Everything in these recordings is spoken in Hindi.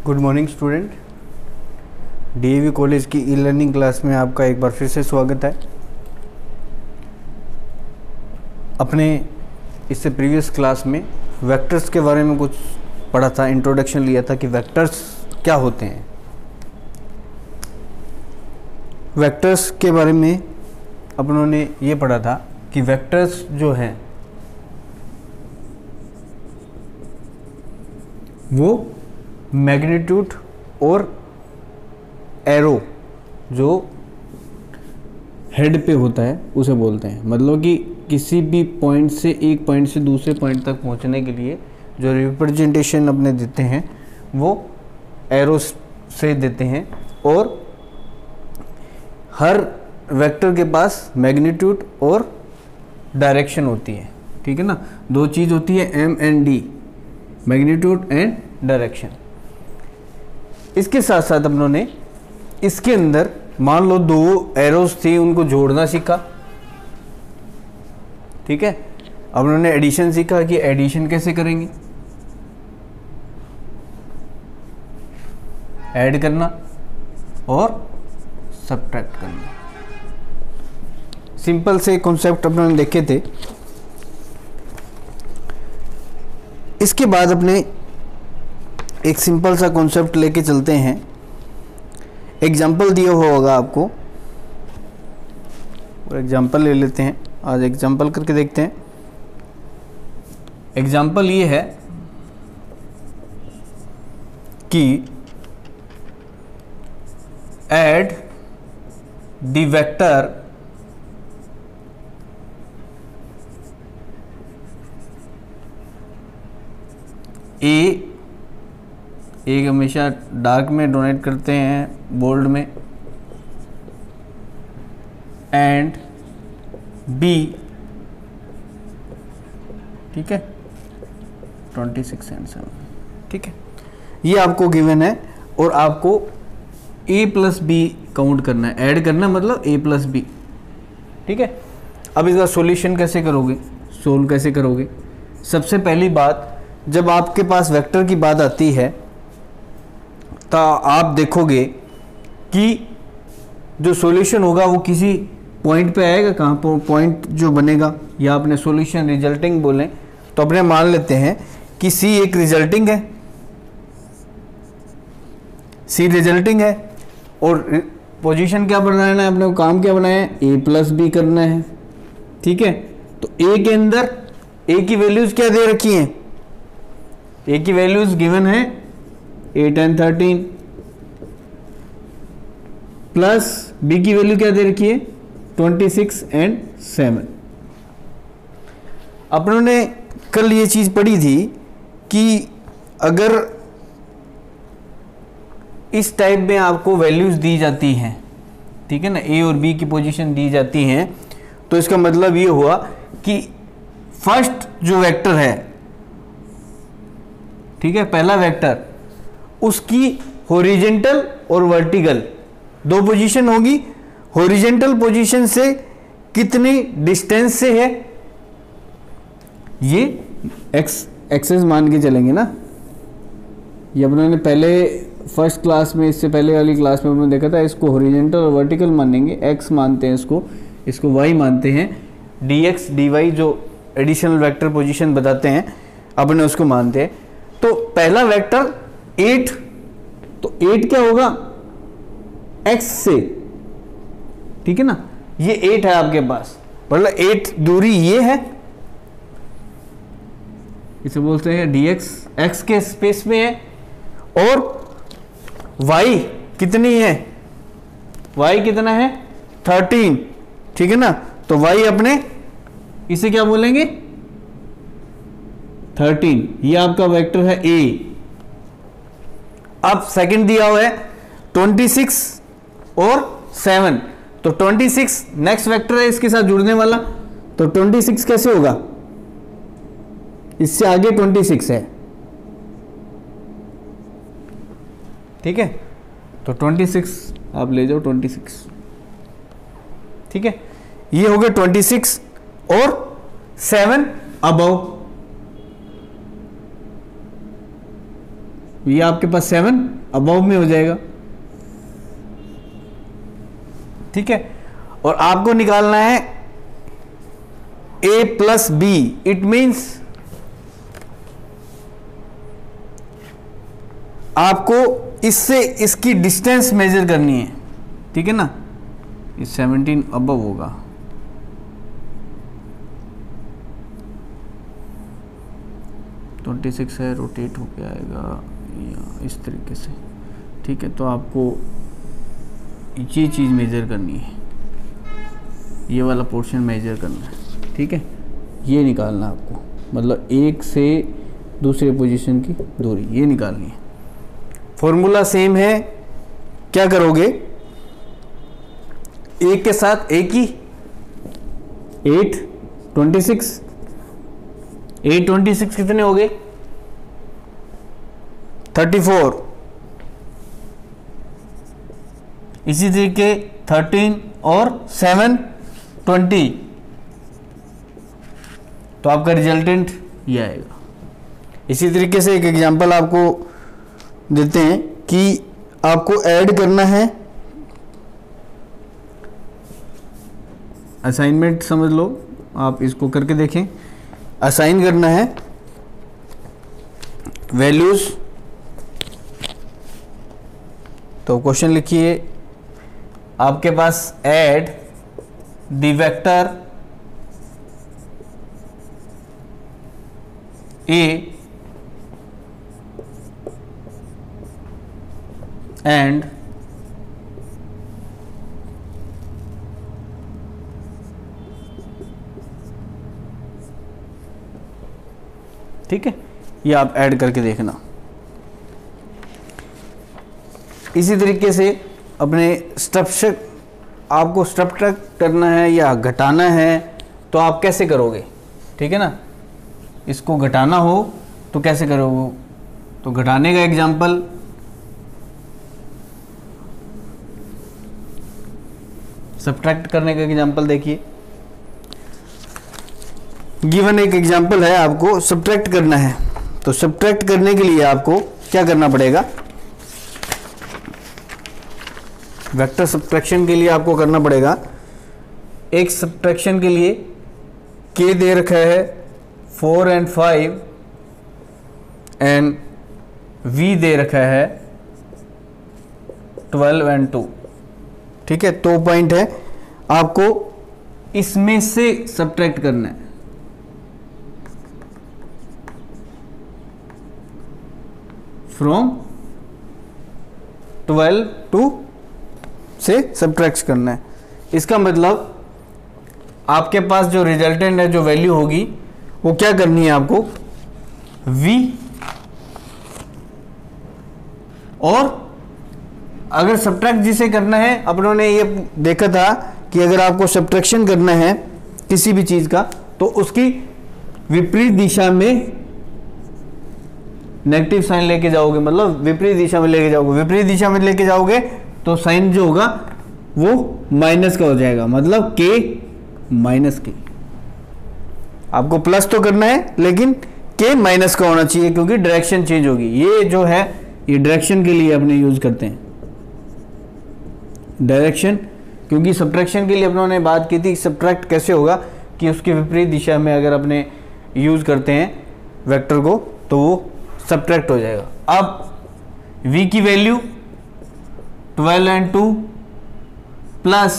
Good morning student. DAV college की ई लर्निंग क्लास में आपका एक बार फिर से स्वागत है। अपने इससे प्रीवियस क्लास में वेक्टर्स के बारे में कुछ पढ़ा था, इंट्रोडक्शन लिया था कि वेक्टर्स क्या होते हैं। वेक्टर्स के बारे में अपनों ने ये पढ़ा था कि वेक्टर्स जो हैं वो मैग्नीट्यूड और एरो जो हेड पे होता है उसे बोलते हैं। मतलब कि किसी भी पॉइंट से एक पॉइंट से दूसरे पॉइंट तक पहुंचने के लिए जो रिप्रेजेंटेशन अपने देते हैं वो एरो से देते हैं, और हर वेक्टर के पास मैग्नीट्यूड और डायरेक्शन होती है। ठीक है ना, दो चीज़ होती है M and D, magnitude and direction. इसके साथ साथ हम लोगों ने इसके अंदर मान लो दो एरोस थी, उनको जोड़ना सीखा। ठीक है, अब उन्होंने एडिशन सीखा कि एडिशन कैसे करेंगे, ऐड करना और सब्ट्रैक्ट करना। सिंपल से कॉन्सेप्ट अपने देखे थे। इसके बाद अपने एक सिंपल सा कॉन्सेप्ट लेके चलते हैं। एग्जाम्पल दिया हुआ होगा आपको, और एग्जाम्पल ले लेते हैं। आज एग्जाम्पल करके देखते हैं। एग्जाम्पल ये है कि ऐड द वेक्टर ए, एक हमेशा डार्क में डोनेट करते हैं, बोल्ड में, एंड बी, ठीक है, 26 एंड 7। ठीक है, ये आपको गिवन है और आपको a प्लस बी काउंट करना है, ऐड करना है, मतलब a प्लस बी। ठीक है, अब इसका सॉल्यूशन कैसे करोगे, सोल्व कैसे करोगे? सबसे पहली बात, जब आपके पास वेक्टर की बात आती है तो आप देखोगे कि जो सॉल्यूशन होगा वो किसी पॉइंट पे आएगा। कहाँ पर पॉइंट जो बनेगा, या अपने सॉल्यूशन रिजल्टिंग बोलें तो अपने मान लेते हैं कि सी एक रिजल्टिंग है, सी रिजल्टिंग है, और पोजीशन क्या बनाना है अपने को, काम क्या बनाया है, ए प्लस बी करना है। ठीक है, तो ए के अंदर ए की वैल्यूज क्या दे रखी हैं, ए की वैल्यूज गिवन है 8 एंड 13, प्लस बी की वैल्यू क्या दे रखी है 26 एंड 7। अपनों ने कल ये चीज पढ़ी थी कि अगर इस टाइप में आपको वैल्यूज दी जाती हैं, ठीक है ना, ए और बी की पोजीशन दी जाती हैं, तो इसका मतलब ये हुआ कि फर्स्ट जो वेक्टर है, ठीक है, पहला वेक्टर, उसकी हॉरिजेंटल और वर्टिकल दो पोजीशन होगी। हॉरिजेंटल पोजीशन से कितनी डिस्टेंस से है, ये एक्सेस मान के चलेंगे ना। ये अपनों ने पहले फर्स्ट क्लास में, इससे पहले वाली क्लास में हमने देखा था, इसको हॉरिजेंटल और वर्टिकल मानेंगे, एक्स मानते हैं इसको वाई मानते हैं, dx dy जो एडिशनल वेक्टर पोजीशन बताते हैं अपने उसको मानते हैं। तो पहला वेक्टर 8, तो 8 क्या होगा x से, ठीक है ना, ये 8 है आपके पास, मतलब 8 दूरी ये है, इसे बोलते हैं dx, x के स्पेस में है, और y कितनी है, y कितना है 13, ठीक है ना, तो y अपने इसे क्या बोलेंगे 13, ये आपका वेक्टर है a। अब सेकंड दिया हुआ है 26 और 7, तो 26 नेक्स्ट वेक्टर है इसके साथ जुड़ने वाला, तो 26 कैसे होगा, इससे आगे 26 है, ठीक है, तो 26 आप ले जाओ 26। ठीक है, ये हो गया 26 और 7 अबव, ये आपके पास 7 अबव में हो जाएगा, ठीक है। और आपको निकालना है a plus B, it means आपको इससे इसकी डिस्टेंस मेजर करनी है, ठीक है ना। ये 17 अबव होगा, तो 26 है, रोटेट होके आएगा या इस तरीके से, ठीक है। तो आपको ये चीज़ मेजर करनी है, ये वाला पोर्शन मेजर करना है, ठीक है। ये निकालना है आपको, मतलब एक से दूसरे पोजीशन की दूरी ये निकालनी है। फॉर्मूला सेम है, क्या करोगे, एक के साथ एक ही 8 26, 8 26 कितने हो गए 34, इसी तरीके 13 और 7 20, तो आपका रिजल्टेंट ये आएगा। इसी तरीके से एक एग्जांपल आपको देते हैं कि आपको ऐड करना है, असाइनमेंट समझ लो, आप इसको करके देखें। असाइन करना है वैल्यूज, तो क्वेश्चन लिखिए आपके पास add the vector a and ठीक है, ये आप ऐड करके देखना। इसी तरीके से अपने स्ट्रक्चर आपको सब्ट्रैक्ट करना है या घटाना है, तो आप कैसे करोगे, ठीक है ना। इसको घटाना हो तो कैसे करोगे, तो घटाने का एग्जाम्पल सब्ट्रैक्ट करने का एग्जाम्पल देखिए। गिवन एक एग्जाम्पल है, आपको सब्ट्रैक्ट करना है, तो सब्ट्रैक्ट करने के लिए आपको क्या करना पड़ेगा, वेक्टर सब्ट्रैक्शन के लिए आपको करना पड़ेगा, एक सब्ट्रैक्शन के लिए k दे रखा है 4 and 5 एंड v दे रखा है 12 and 2, ठीक है। तो पॉइंट है, आपको इसमें से सब्ट्रैक्ट करना है, फ्रॉम 12 टू से सब्ट्रैक्ट करना है। इसका मतलब आपके पास जो रिजल्टेंट है, जो वैल्यू होगी, वो क्या करनी है आपको, v, और अगर सब्ट्रैक्ट जिसे करना है, अपनों ने ये देखा था कि अगर आपको सब्ट्रैक्शन करना है किसी भी चीज का, तो उसकी विपरीत दिशा में नेगेटिव साइन लेके जाओगे, मतलब विपरीत दिशा में लेके जाओगे। विपरीत दिशा में लेके जाओगे तो साइन जो होगा वो माइनस का हो जाएगा, मतलब k माइनस के। आपको प्लस तो करना है लेकिन k माइनस का होना चाहिए, क्योंकि डायरेक्शन चेंज होगी। ये जो है ये डायरेक्शन के लिए अपने यूज करते हैं, डायरेक्शन, क्योंकि सब्ट्रैक्शन के लिए अपनों ने बात की थी सब्ट्रैक्ट कैसे होगा, कि उसके विपरीत दिशा में अगर अपने यूज करते हैं वेक्टर को तो वो सब्ट्रैक्ट हो जाएगा। अब v की वैल्यू 12 and 2 प्लस,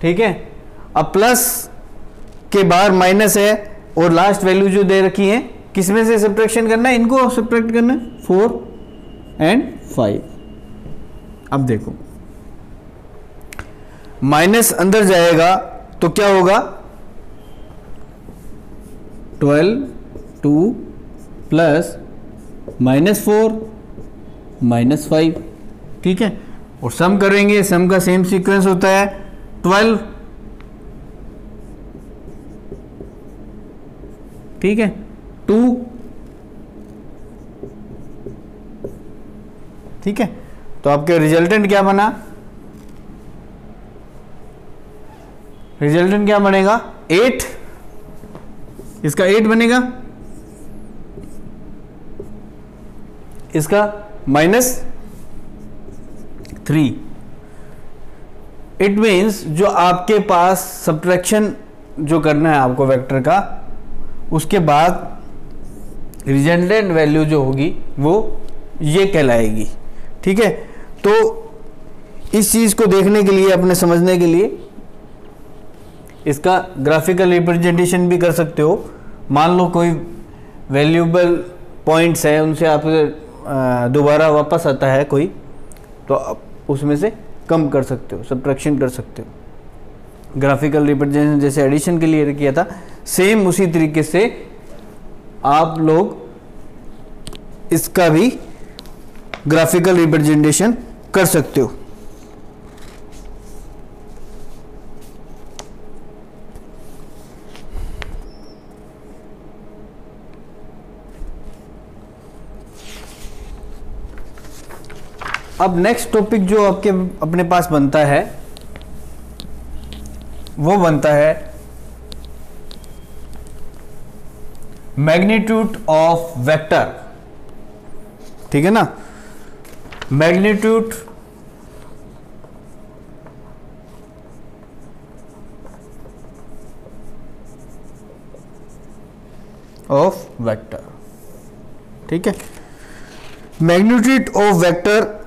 ठीक है। अब प्लस के बाहर माइनस है और लास्ट वैल्यू जो दे रखी है, किसमें से सब्ट्रैक्शन करना है, इनको सब्ट्रैक्ट करना है 4 and 5। अब देखो माइनस अंदर जाएगा तो क्या होगा, 12 2 प्लस -4 -5, ठीक है। और सम करेंगे, सम का सेम सीक्वेंस होता है 12, ठीक है, 2, ठीक है। तो आपके रिजल्टेंट क्या बना, रिजल्टेंट क्या बनेगा 8, इसका 8 बनेगा, इसका -3। इट मीन्स जो आपके पास सब्ट्रैक्शन जो करना है आपको वेक्टर का, उसके बाद रिजल्टेंट वैल्यू जो होगी वो ये कहलाएगी। ठीक है, तो इस चीज़ को देखने के लिए, अपने समझने के लिए इसका ग्राफिकल रिप्रेजेंटेशन भी कर सकते हो। मान लो कोई वैल्यूएबल पॉइंट्स है, उनसे आप दोबारा वापस आता है कोई, तो आप उसमें से कम कर सकते हो, सब्ट्रैक्शन कर सकते हो। ग्राफिकल रिप्रेजेंटेशन जैसे एडिशन के लिए किया था, सेम उसी तरीके से आप लोग इसका भी ग्राफिकल रिप्रेजेंटेशन कर सकते हो। अब नेक्स्ट टॉपिक जो आपके अपने पास बनता है वो बनता है मैग्नीट्यूड ऑफ वेक्टर। ठीक है ना, मैग्नीट्यूड ऑफ वेक्टर। ठीक है, मैग्नीट्यूड ऑफ वेक्टर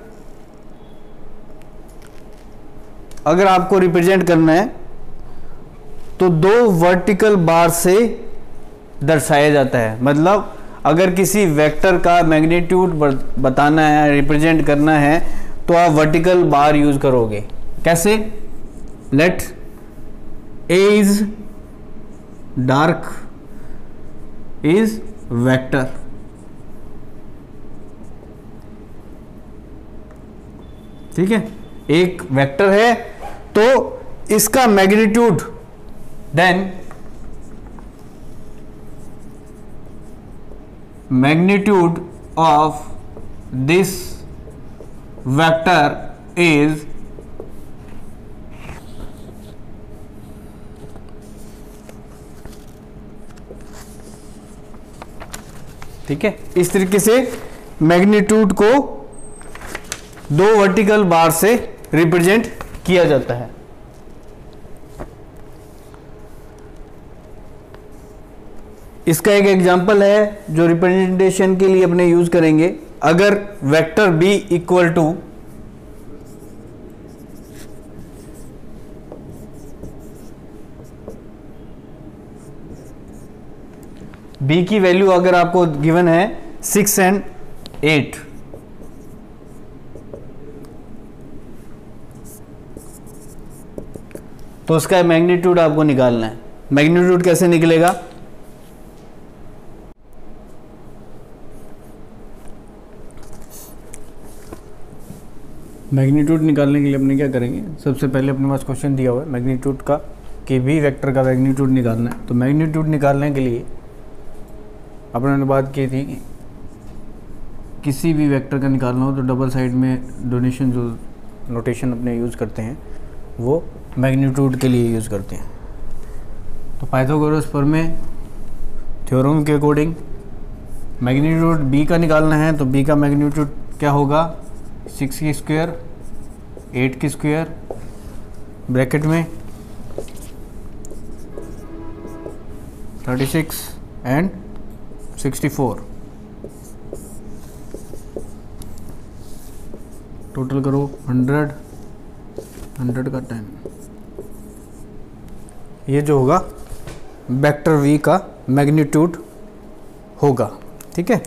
अगर आपको रिप्रेजेंट करना है तो दो वर्टिकल बार से दर्शाया जाता है। मतलब अगर किसी वेक्टर का मैग्नीट्यूड बताना है, रिप्रेजेंट करना है, तो आप वर्टिकल बार यूज करोगे। कैसे? Let A is dark is vector. ठीक है, एक वेक्टर है तो इसका magnitude, then magnitude of this vector is ठीक है, इस तरीके से मैग्नीट्यूड को दो वर्टिकल बार से रिप्रेजेंट किया जाता है। इसका एक एग्जांपल है जो रिप्रेजेंटेशन के लिए अपने यूज करेंगे। अगर vector b equal to b की वैल्यू अगर आपको गिवन है 6 और 8, तो उसका मैग्नीट्यूड आपको निकालना है। मैग्नीट्यूड कैसे निकलेगा? मैग्नीट्यूड निकालने के लिए अपने क्या करेंगे, सबसे पहले अपने पास क्वेश्चन दिया हुआ है मैग्नीट्यूड का कि भी वेक्टर का मैग्नीट्यूड निकालना है। तो मैग्नीट्यूड निकालने के लिए अपने ने बात की थी कि किसी भी वेक्टर का निकालना हो तो डबल साइड में डोनेशन जो नोटेशन अपने यूज़ करते हैं वो मैग्नीट्यूड के लिए यूज़ करते हैं। तो पाइथागोरस प्रमेय थ्योरम के अकॉर्डिंग मैग्नीट्यूड b का निकालना है, तो b का मैग्नीट्यूड क्या होगा? 6 की स्क्वायर 8 की स्क्वायर ब्रैकेट में 36 एंड 64, टोटल करो 100 का 10। ये जो होगा वेक्टर v का मैग्नीट्यूड होगा। ठीक है,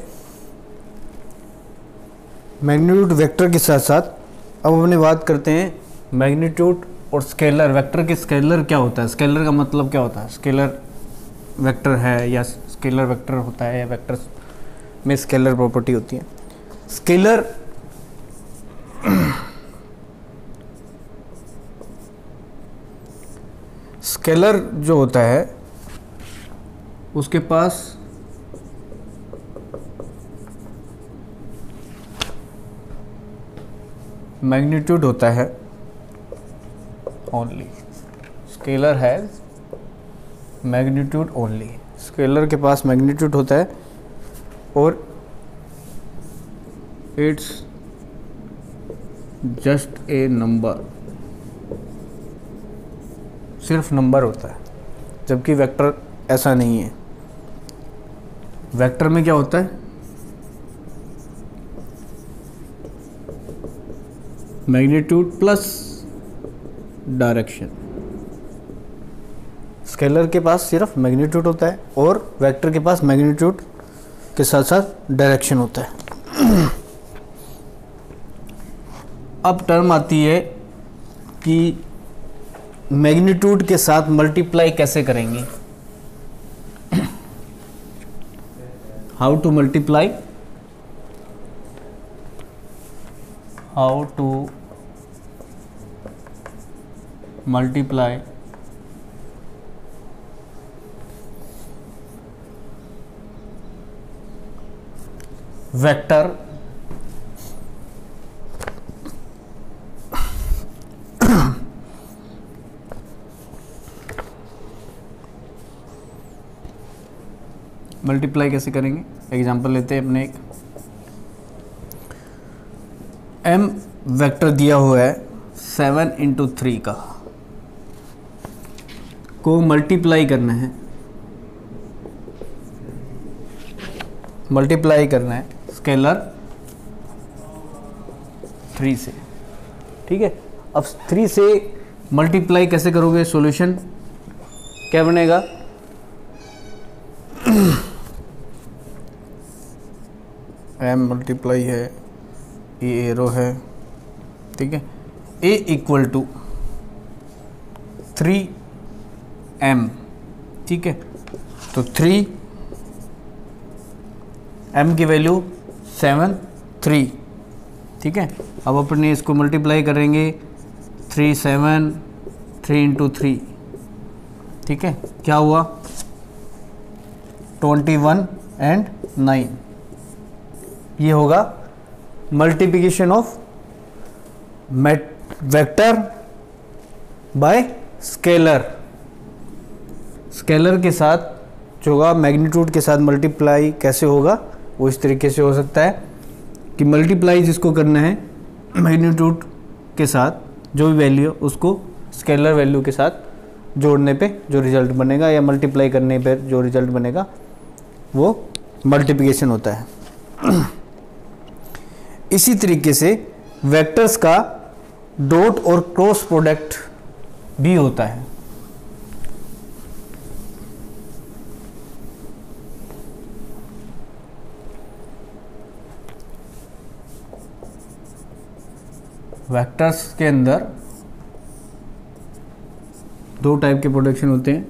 मैग्नीट्यूड वेक्टर के साथ साथ अब अपने बात करते हैं मैग्नीट्यूड और स्केलर। वेक्टर के स्केलर क्या होता है? स्केलर का मतलब क्या होता है? स्केलर वेक्टर है या स्केलर वेक्टर होता है या वेक्टर में स्केलर प्रॉपर्टी होती है। स्केलर स्केलर जो होता है उसके पास मैग्नीट्यूड होता है only. Scalar has magnitude only. Scalar के पास मैग्नीट्यूड होता है और इट्स जस्ट ए नंबर, सिर्फ नंबर होता है, जबकि वेक्टर ऐसा नहीं है। वेक्टर में क्या होता है, मैग्नीट्यूड प्लस डायरेक्शन। स्केलर के पास सिर्फ मैग्नीट्यूड होता है और वेक्टर के पास मैग्नीट्यूड के साथ साथ डायरेक्शन होता है। अब टर्म आती है कि मैग्नीट्यूड के साथ मल्टीप्लाई कैसे करेंगे, how to multiply, how to multiply vector multiply कैसे करेंगे। एग्जांपल लेते हैं अपने, एक m वेक्टर दिया हुआ है 7 इंटू 3 का, को मल्टीप्लाई करना है, मल्टीप्लाई करना है स्केलर 3 से, ठीक है। अब 3 से मल्टीप्लाई कैसे करोगे, सॉल्यूशन क्या बनेगा, m मल्टीप्लाई है, ये एरो है, ठीक है, a इक्वल टू 3m, ठीक है। तो 3m की वैल्यू 7 3, ठीक है। अब अपने इसको मल्टीप्लाई करेंगे 3 7 3 इंटू 3, ठीक है, क्या हुआ 21 एंड 9, ये होगा multiplication of vector by scalar. Scalar के साथ जो होगा मैग्नीट्यूड के साथ मल्टीप्लाई कैसे होगा, वो इस तरीके से हो सकता है कि मल्टीप्लाई जिसको करना है मैग्नीट्यूड के साथ, जो भी वैल्यू उसको स्केलर वैल्यू के साथ जोड़ने पे जो रिजल्ट बनेगा, या मल्टीप्लाई करने पे जो रिजल्ट बनेगा वो मल्टीप्लिकेशन होता है। इसी तरीके से वेक्टर्स का डॉट और क्रॉस प्रोडक्ट भी होता है। वेक्टर्स के अंदर 2 टाइप के प्रोडक्शन होते हैं,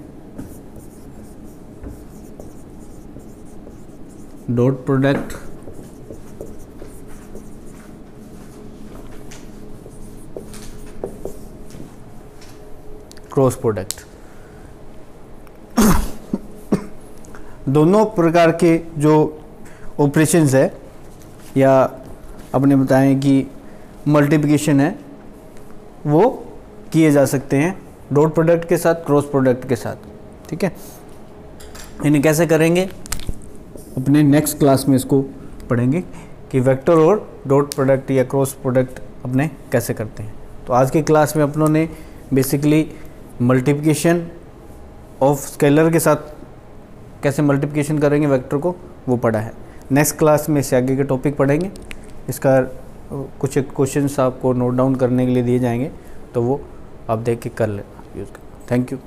डॉट प्रोडक्ट क्रॉस प्रोडक्ट। दोनों प्रकार के जो ऑपरेशंस है, या अपने बताएं कि मल्टीप्लिकेशन है, वो किए जा सकते हैं डॉट प्रोडक्ट के साथ, क्रॉस प्रोडक्ट के साथ, ठीक है। इन्हें कैसे करेंगे अपने नेक्स्ट क्लास में इसको पढ़ेंगे कि वेक्टर और डॉट प्रोडक्ट या क्रॉस प्रोडक्ट अपने कैसे करते हैं। तो आज की क्लास में अपनों ने बेसिकली मल्टीप्लिकेशन ऑफ स्केलर के साथ कैसे मल्टीप्लिकेशन करेंगे वेक्टर को, वो पढ़ा है। नेक्स्ट क्लास में इससे आगे के टॉपिक पढ़ेंगे, इसका कुछ एक क्वेश्चंस आपको नोट डाउन करने के लिए दिए जाएंगे, तो वो आप देख के कर लेना यूज़ कर। Thank you.